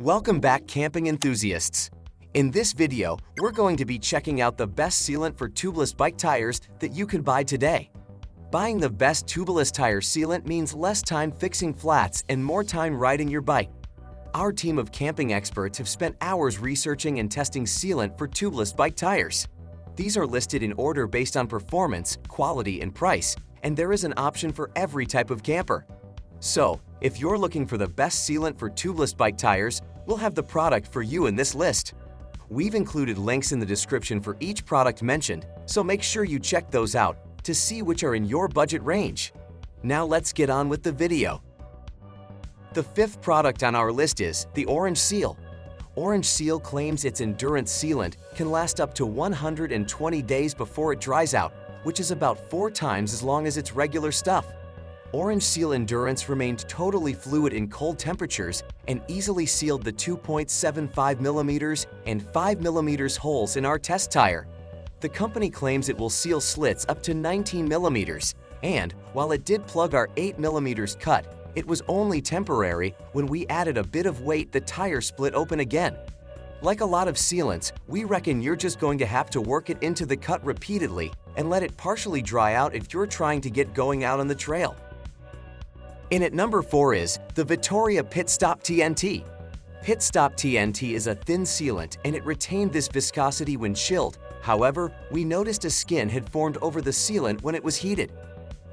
Welcome back, camping enthusiasts. In this video, we're going to be checking out the best sealant for tubeless bike tires that you can buy today. Buying the best tubeless tire sealant means less time fixing flats and more time riding your bike. Our team of camping experts have spent hours researching and testing sealant for tubeless bike tires. These are listed in order based on performance, quality, and price, and there is an option for every type of camper. So, if you're looking for the best sealant for tubeless bike tires, we'll have the product for you in this list. We've included links in the description for each product mentioned, so make sure you check those out to see which are in your budget range. Now let's get on with the video. The fifth product on our list is the Orange Seal. Orange Seal claims its endurance sealant can last up to 120 days before it dries out, which is about 4 times as long as its regular stuff. Orange Seal Endurance remained totally fluid in cold temperatures and easily sealed the 2.75mm and 5mm holes in our test tire. The company claims it will seal slits up to 19mm, and while it did plug our 8mm cut, it was only temporary. When we added a bit of weight, the tire split open again. Like a lot of sealants, we reckon you're just going to have to work it into the cut repeatedly and let it partially dry out if you're trying to get going out on the trail. In at number 4 is the Vittoria Pit Stop TNT. Pit Stop TNT is a thin sealant and it retained this viscosity when chilled. However, we noticed a skin had formed over the sealant when it was heated.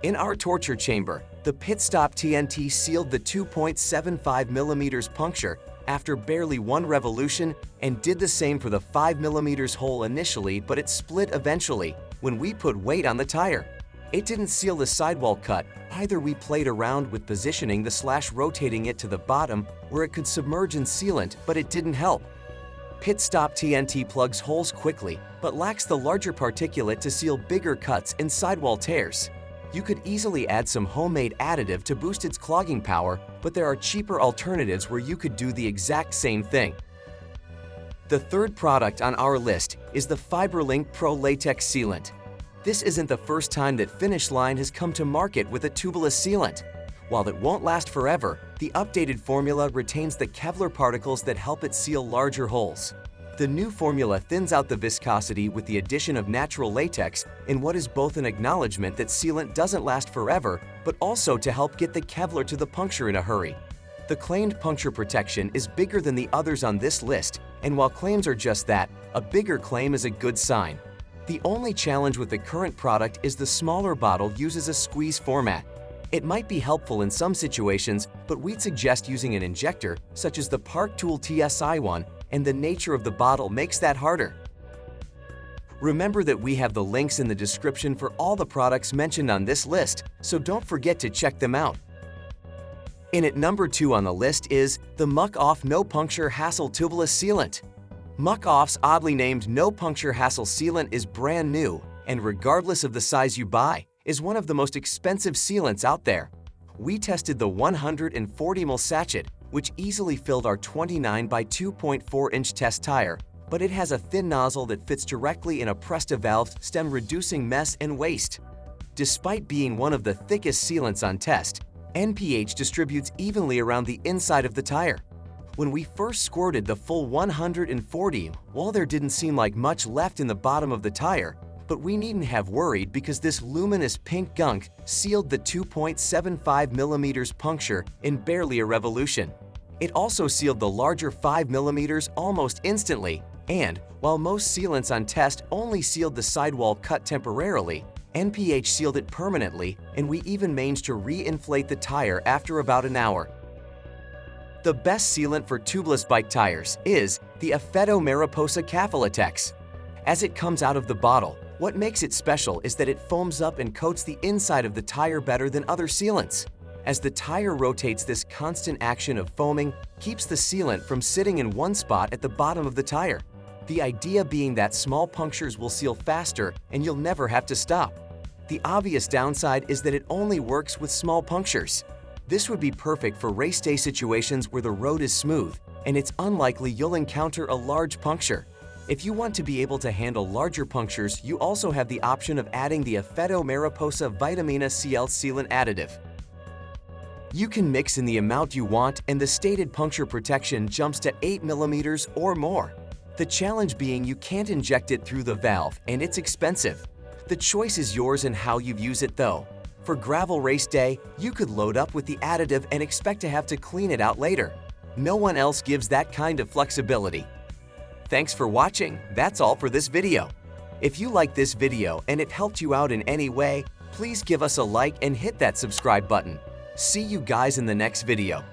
In our torture chamber, the Pit Stop TNT sealed the 2.75mm puncture after barely 1 revolution and did the same for the 5mm hole initially, but it split eventually when we put weight on the tire. It didn't seal the sidewall cut. Either we played around with positioning the rotating it to the bottom where it could submerge in sealant, but it didn't help. Pit Stop TNT plugs holes quickly, but lacks the larger particulate to seal bigger cuts and sidewall tears. You could easily add some homemade additive to boost its clogging power, but there are cheaper alternatives where you could do the exact same thing. The third product on our list is the FiberLink Pro Latex Sealant. This isn't the first time that Finish Line has come to market with a tubeless sealant. While it won't last forever, the updated formula retains the Kevlar particles that help it seal larger holes. The new formula thins out the viscosity with the addition of natural latex in what is both an acknowledgement that sealant doesn't last forever, but also to help get the Kevlar to the puncture in a hurry. The claimed puncture protection is bigger than the others on this list, and while claims are just that, a bigger claim is a good sign. The only challenge with the current product is the smaller bottle uses a squeeze format. It might be helpful in some situations, but we'd suggest using an injector, such as the Park Tool TSI one, and the nature of the bottle makes that harder. Remember that we have the links in the description for all the products mentioned on this list, so don't forget to check them out. In at number 2 on the list is the Muck Off No Puncture Hassle Tubeless Sealant. Muck Off's oddly named No Puncture Hassle Sealant is brand new, and regardless of the size you buy, is one of the most expensive sealants out there. We tested the 140ml sachet, which easily filled our 29 by 2.4-inch test tire, but it has a thin nozzle that fits directly in a Presta-valve stem, reducing mess and waste. Despite being one of the thickest sealants on test, NPH distributes evenly around the inside of the tire. When we first squirted the full 140, while there didn't seem like much left in the bottom of the tire, but we needn't have worried because this luminous pink gunk sealed the 2.75mm puncture in barely a revolution. It also sealed the larger 5mm almost instantly, and while most sealants on test only sealed the sidewall cut temporarily, NPH sealed it permanently, and we even managed to re-inflate the tire after about an hour. The best sealant for tubeless bike tires is the Effetto Mariposa Caffelatex. As it comes out of the bottle, what makes it special is that it foams up and coats the inside of the tire better than other sealants. As the tire rotates, this constant action of foaming keeps the sealant from sitting in one spot at the bottom of the tire. The idea being that small punctures will seal faster and you'll never have to stop. The obvious downside is that it only works with small punctures. This would be perfect for race day situations where the road is smooth, and it's unlikely you'll encounter a large puncture. If you want to be able to handle larger punctures, you also have the option of adding the Effetto Mariposa Vitamina CL Sealant additive. You can mix in the amount you want and the stated puncture protection jumps to 8 mm or more. The challenge being you can't inject it through the valve and it's expensive. The choice is yours in how you use it though. For gravel race day, you could load up with the additive and expect to have to clean it out later. No one else gives that kind of flexibility. Thanks for watching. That's all for this video. If you like this video and it helped you out in any way, please give us a like and hit that subscribe button. See you guys in the next video.